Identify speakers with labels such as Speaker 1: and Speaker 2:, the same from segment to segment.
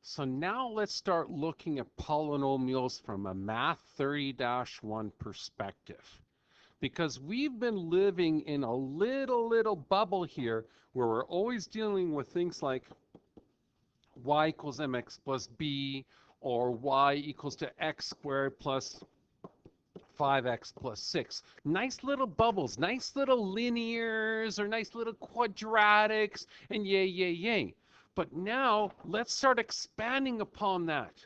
Speaker 1: So now let's start looking at polynomials from a Math 30-1 perspective. Because we've been living in a little bubble here where we're always dealing with things like y equals mx plus b, or y equals to x squared plus 5x plus 6. Nice little bubbles, nice little linears, or nice little quadratics, and yay, yay, yay. But now let's start expanding upon that.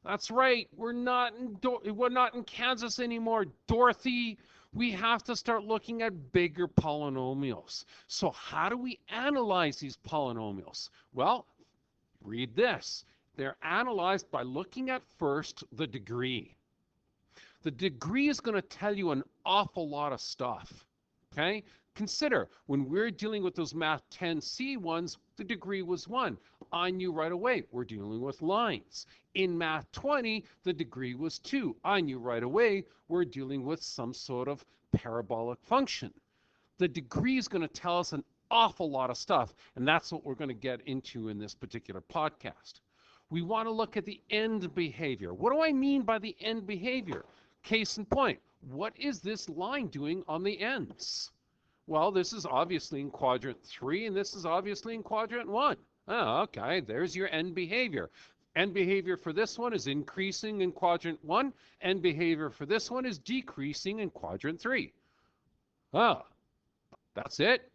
Speaker 1: That's right. We're not in Kansas anymore, Dorothy. We have to start looking at bigger polynomials. So how do we analyze these polynomials? Well, read this. They're analyzed by looking at first the degree. The degree is going to tell you an awful lot of stuff. Okay? Consider when we're dealing with those Math 10C ones, the degree was 1. I knew right away we're dealing with lines. In Math 20, the degree was 2. I knew right away we're dealing with some sort of parabolic function. The degree is going to tell us an awful lot of stuff, and that's what we're going to get into in this particular podcast. We want to look at the end behavior. What do I mean by the end behavior? Case in point, what is this line doing on the ends? Well, this is obviously in quadrant 3, and this is obviously in quadrant 1. Oh, okay, there's your end behavior. End behavior for this one is increasing in quadrant 1. End behavior for this one is decreasing in quadrant 3. Oh, that's it?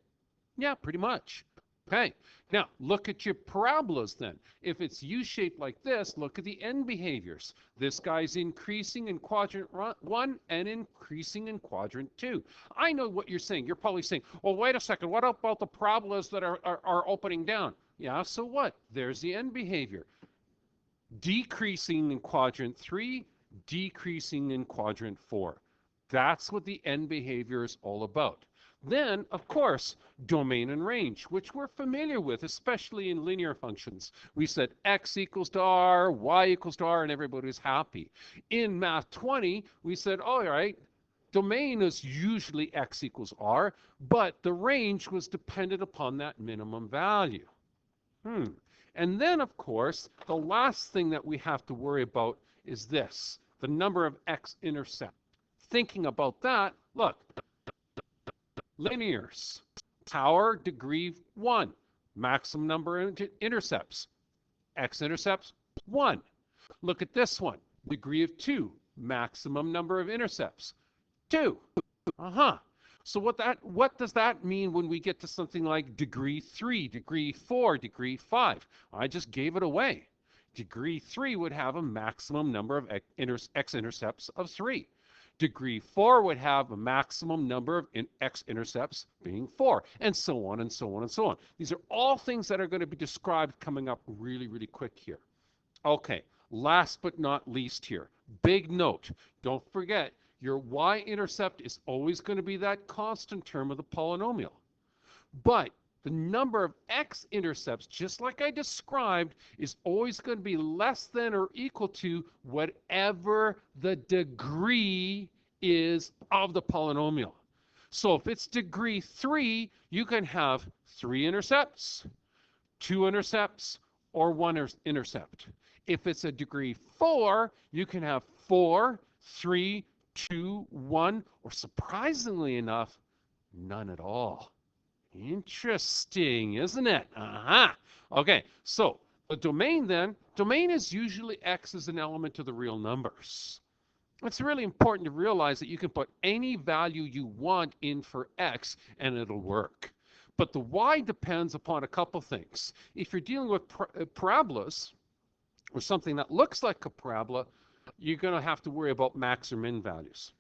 Speaker 1: Yeah, pretty much. Okay, now look at your parabolas then. If it's U-shaped like this, look at the end behaviors. This guy's increasing in quadrant 1 and increasing in quadrant 2. I know what you're saying. You're probably saying, well, wait a second, what about the parabolas that are opening down? Yeah, so what? There's the end behavior. Decreasing in quadrant 3, decreasing in quadrant 4. That's what the end behavior is all about. Then, of course, domain and range, which we're familiar with, especially in linear functions. We said x equals to r, y equals to r, and everybody's happy. In Math 20, we said, all right, domain is usually x equals r, but the range was dependent upon that minimum value. And then, of course, the last thing that we have to worry about is this, the number of x-intercepts. Thinking about that, look, linears, power degree 1, maximum number of intercepts, x-intercepts 1. Look at this one, degree of 2, maximum number of intercepts 2. So what does that mean when we get to something like degree 3, degree 4, degree 5? I just gave it away. Degree 3 would have a maximum number of x-intercepts of 3. Degree 4 would have a maximum number of x-intercepts being 4, and so on and so on and so on. These are all things that are going to be described coming up really, really quick here. Okay, last but not least here, big note. Don't forget, your y-intercept is always going to be that constant term of the polynomial. But the number of x-intercepts, just like I described, is always going to be less than or equal to whatever the degree is of the polynomial. So if it's degree 3, you can have 3 intercepts, 2 intercepts, or 1 intercept. If it's a degree 4, you can have 4, 3, 2, 1, or surprisingly enough, none at all. Interesting, isn't it? Okay, so the domain then, domain is usually x as an element of the real numbers. It's really important to realize that you can put any value you want in for x and it'll work. But the y depends upon a couple things. If you're dealing with parabolas or something that looks like a parabola, you're going to have to worry about max or min values.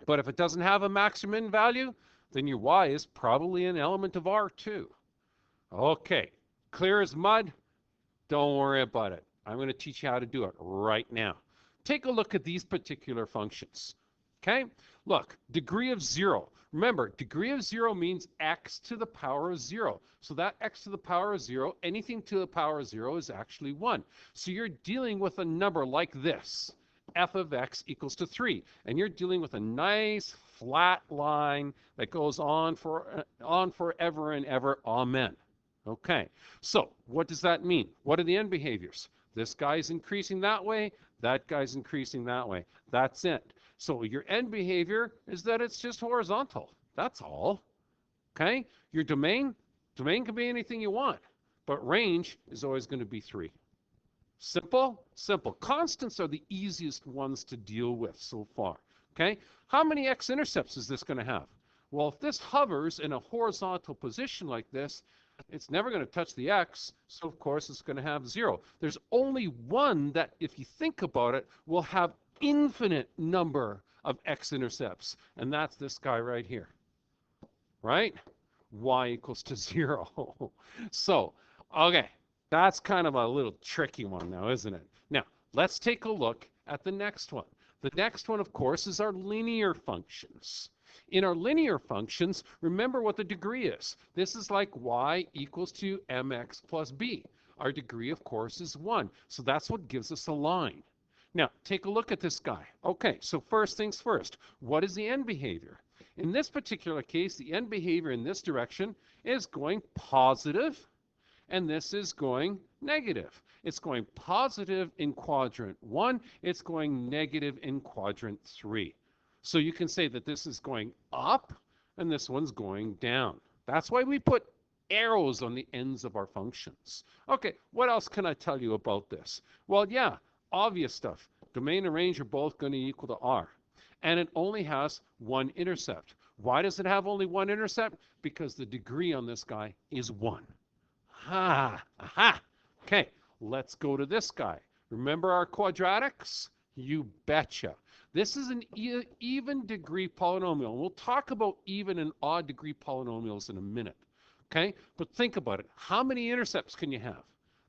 Speaker 1: But if it doesn't have a max or min value, then your y is probably an element of R2. Okay, clear as mud? Don't worry about it. I'm going to teach you how to do it right now. Take a look at these particular functions. Okay, look, degree of 0. Remember, degree of 0 means x to the power of 0. So that x to the power of 0, anything to the power of 0 is actually 1. So you're dealing with a number like this. F of x equals to 3. And you're dealing with a nice flat line that goes on forever and ever. Amen. Okay, so what does that mean? What are the end behaviors? This guy's increasing that way, that guy's increasing that way. That's it. So your end behavior is that it's just horizontal. That's all. Okay? Your domain can be anything you want, but range is always going to be 3. Simple? Simple. Constants are the easiest ones to deal with so far. Okay? How many x-intercepts is this going to have? Well, if this hovers in a horizontal position like this, it's never going to touch the x, so of course it's going to have 0. There's only one that, if you think about it, will have infinite number of x-intercepts, and that's this guy right here, right? Y equals to 0. So, okay, that's kind of a little tricky one now, isn't it? Now, let's take a look at the next one. The next one, of course, is our linear functions. In our linear functions, remember what the degree is. This is like y equals to mx plus b. Our degree, of course, is 1. So that's what gives us a line. Now, take a look at this guy. Okay, so first things first. What is the end behavior? In this particular case, the end behavior in this direction is going positive, and this is going negative. It's going positive in quadrant 1. It's going negative in quadrant 3. So you can say that this is going up, and this one's going down. That's why we put arrows on the ends of our functions. Okay, what else can I tell you about this? Well, yeah, obvious stuff. Domain and range are both going to equal to r. And it only has one intercept. Why does it have only one intercept? Because the degree on this guy is 1. Aha. Okay, let's go to this guy. Remember our quadratics? You betcha. This is an even degree polynomial. We'll talk about even and odd degree polynomials in a minute. Okay, but think about it. How many intercepts can you have?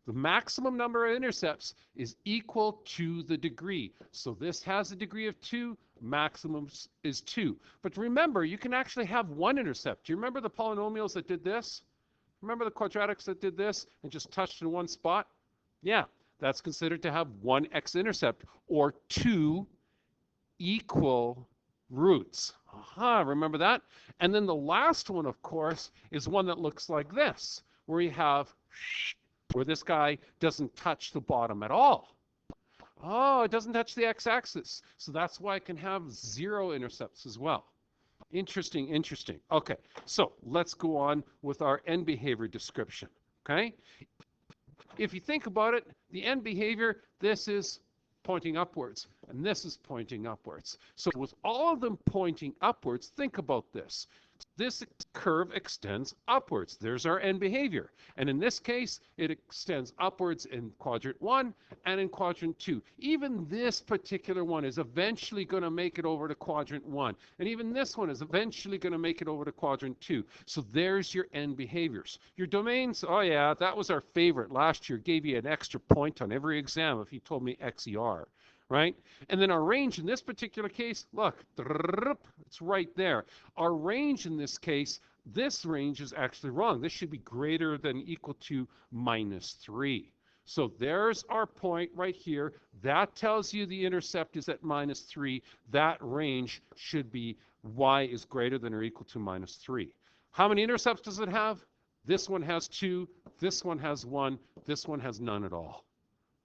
Speaker 1: The maximum number of intercepts is equal to the degree. So this has a degree of 2, maximum is 2. But remember, you can actually have one intercept. Do you remember the polynomials that did this? Remember the quadratics that did this and just touched in one spot? Yeah, that's considered to have one x-intercept or 2 equal roots. Aha, remember that? And then the last one, of course, is one that looks like this, where you have where this guy doesn't touch the bottom at all. Oh, it doesn't touch the x-axis. So that's why it can have 0 intercepts as well. Interesting, interesting. Okay, so let's go on with our end behavior description. Okay? If you think about it, the end behavior, this is pointing upwards, and this is pointing upwards. So with all of them pointing upwards, think about this. This curve extends upwards. There's our end behavior. And in this case, it extends upwards in quadrant 1 and in quadrant 2. Even this particular one is eventually going to make it over to quadrant 1. And even this one is eventually going to make it over to quadrant 2. So there's your end behaviors. Your domains, oh yeah, that was our favorite. Last year gave you an extra point on every exam if you told me XER. Right? And then our range in this particular case, look, it's right there. Our range in this case, this range is actually wrong. This should be greater than equal to -3. So there's our point right here. That tells you the intercept is at -3. That range should be y is greater than or equal to -3. How many intercepts does it have? This one has 2. This one has 1. This one has none at all.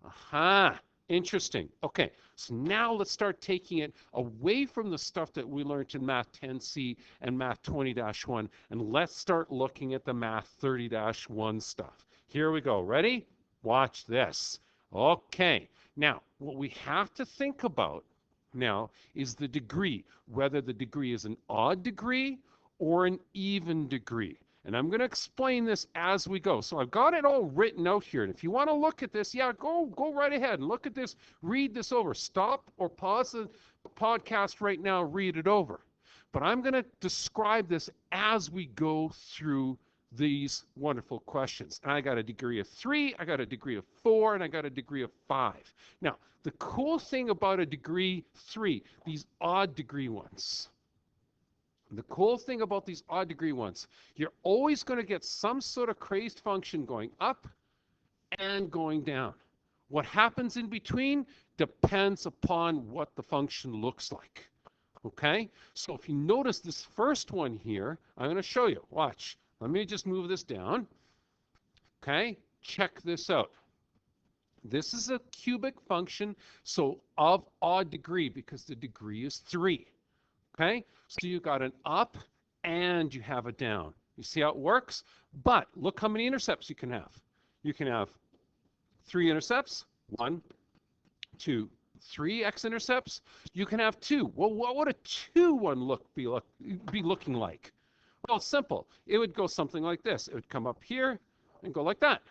Speaker 1: Aha. Interesting. Okay, so now let's start taking it away from the stuff that we learned in Math 10C and Math 20-1, and let's start looking at the Math 30-1 stuff. Here we go. Ready? Watch this. Okay, now what we have to think about now is the degree, whether the degree is an odd degree or an even degree. And I'm going to explain this as we go. So I've got it all written out here. And if you want to look at this, yeah, go right ahead and look at this. Read this over. Stop or pause the podcast right now. Read it over. But I'm going to describe this as we go through these wonderful questions. And I got a degree of 3, I got a degree of 4, and I got a degree of 5. Now, the cool thing about a degree 3, these odd degree ones, the cool thing about these odd degree ones, you're always going to get some sort of crazed function going up and going down. What happens in between depends upon what the function looks like. Okay? So if you notice this first one here, I'm going to show you. Watch. Let me just move this down. Okay, check this out. This is a cubic function, so of odd degree because the degree is 3. Okay, so you got an up and you have a down. You see how it works? But look how many intercepts you can have. You can have 3 intercepts, 1, 2, 3 x-intercepts. You can have 2. Well, what would a 2 one be looking like? Well, it's simple. It would go something like this. It would come up here and go like that.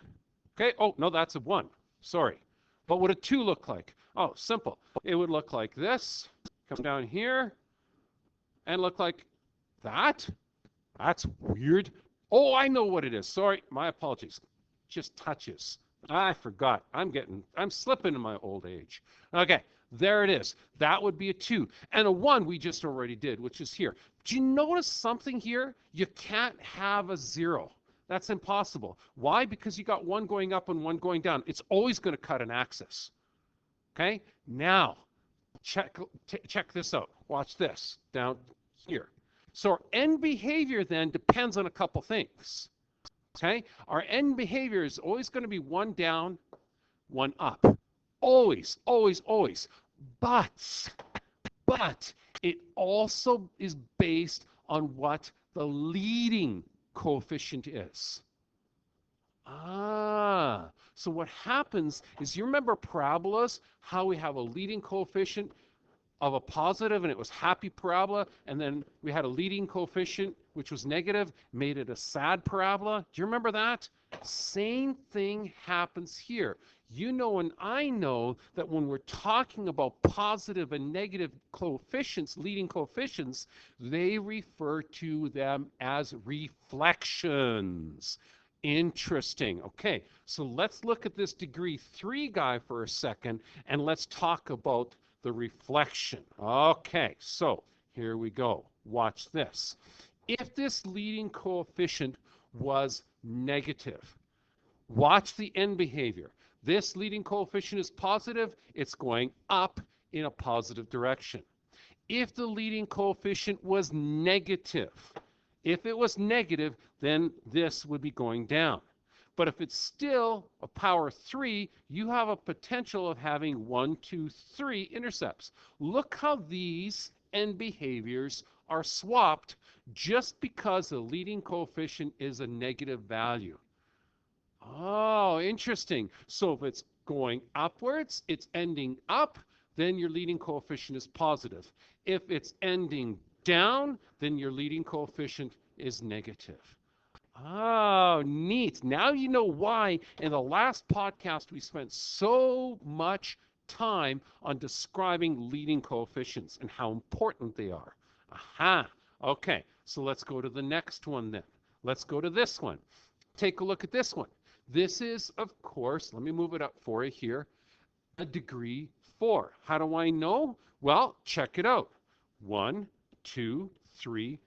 Speaker 1: Okay. Oh, no, that's a 1. Sorry. What would a 2 look like? Oh, simple. It would look like this, come down here, and look like that. That's weird. Oh, I know what it is. Sorry, my apologies. Just touches. I forgot. I'm slipping in my old age. Okay, there it is. That would be a 2. And a 1 we just already did, which is here. Do you notice something here? You can't have a 0. That's impossible. Why? Because you got 1 going up and 1 going down. It's always going to cut an axis. Okay? Now, check this out. Watch this down here. So our end behavior then depends on a couple things. Okay? Our end behavior is always going to be 1 down, 1 up. Always, always, always. But it also is based on what the leading coefficient is. So what happens is, you remember parabolas, how we have a leading coefficient of a positive and it was happy parabola, and then we had a leading coefficient which was negative, made it a sad parabola. Do you remember that? Same thing happens here. You know and I know that when we're talking about positive and negative coefficients, leading coefficients, they refer to them as reflections. Interesting. Okay, so let's look at this degree 3 guy for a second, and let's talk about the reflection. Okay, so here we go. Watch this. If this leading coefficient was negative, watch the end behavior. This leading coefficient is positive, it's going up in a positive direction. If the leading coefficient was negative, then this would be going down. But if it's still a power 3, you have a potential of having 1, 2, 3 intercepts. Look how these end behaviors are swapped just because the leading coefficient is a negative value. Oh, interesting. So if it's going upwards, it's ending up, then your leading coefficient is positive. If it's ending down, then your leading coefficient is negative. Oh, neat. Now you know why in the last podcast we spent so much time on describing leading coefficients and how important they are. Aha. Okay, so let's go to the next one then. Let's go to this one. Take a look at this one. This is, of course, let me move it up for you here, a degree 4. How do I know? Well, check it out. 1, 2, 3,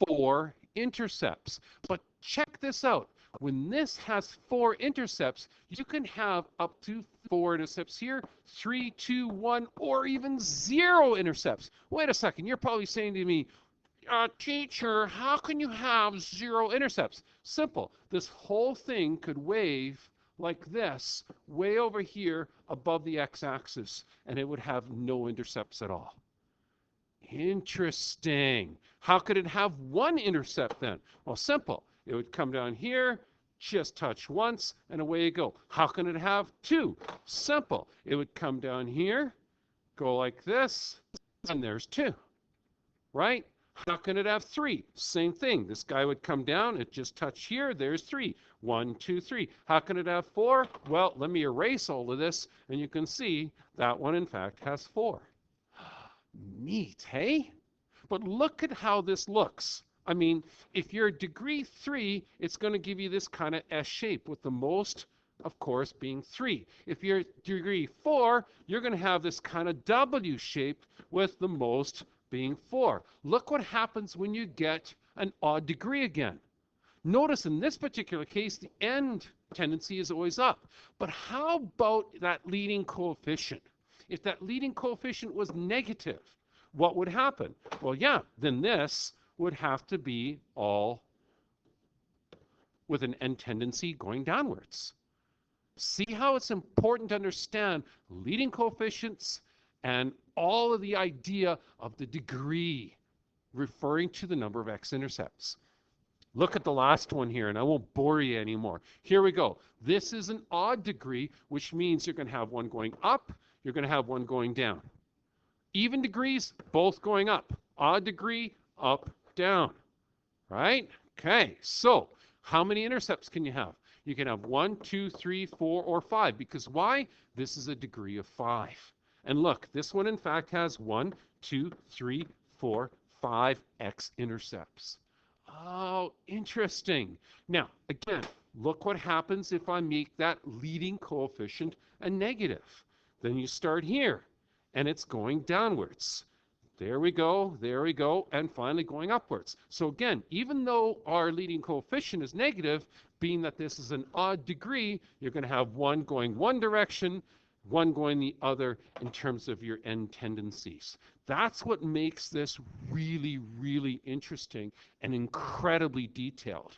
Speaker 1: 4 intercepts. But check this out. When this has 4 intercepts, you can have up to 4 intercepts here, 3, 2, 1, or even 0 intercepts. Wait a second. You're probably saying to me, teacher, how can you have 0 intercepts? Simple. This whole thing could wave like this, way over here above the x-axis, and it would have no intercepts at all. Interesting. How could it have 1 intercept then? Well, simple. It would come down here, just touch once, and away you go. How can it have 2? Simple. It would come down here, go like this, and there's 2. Right? How can it have 3? Same thing. This guy would come down, it just touch here, there's 3. 1, 2, 3. How can it have 4? Well, let me erase all of this, and you can see that one, in fact, has 4. Neat, hey? But look at how this looks. I mean, if you're degree 3, it's going to give you this kind of S shape with the most, of course, being 3. If you're degree 4, you're going to have this kind of W shape with the most being 4. Look what happens when you get an odd degree again. Notice in this particular case, the end tendency is always up. But how about that leading coefficient? If that leading coefficient was negative, what would happen? Well, yeah, then this would have to be all with an n tendency going downwards. See how it's important to understand leading coefficients and all of the idea of the degree referring to the number of x-intercepts. Look at the last one here, and I won't bore you anymore. Here we go. This is an odd degree, which means you're going to have one going up, you're going to have one going down. Even degrees, both going up. Odd degree, up, down. Right? Okay, so how many intercepts can you have? You can have 1, 2, 3, 4, or 5. Because why? This is a degree of 5. And look, this one in fact has 1, 2, 3, 4, 5 x-intercepts. Oh, interesting. Now, again, look what happens if I make that leading coefficient a negative. Then you start here, and it's going downwards. There we go, and finally going upwards. So again, even though our leading coefficient is negative, being that this is an odd degree, you're going to have one going one direction, one going the other in terms of your n tendencies. That's what makes this really, really interesting and incredibly detailed.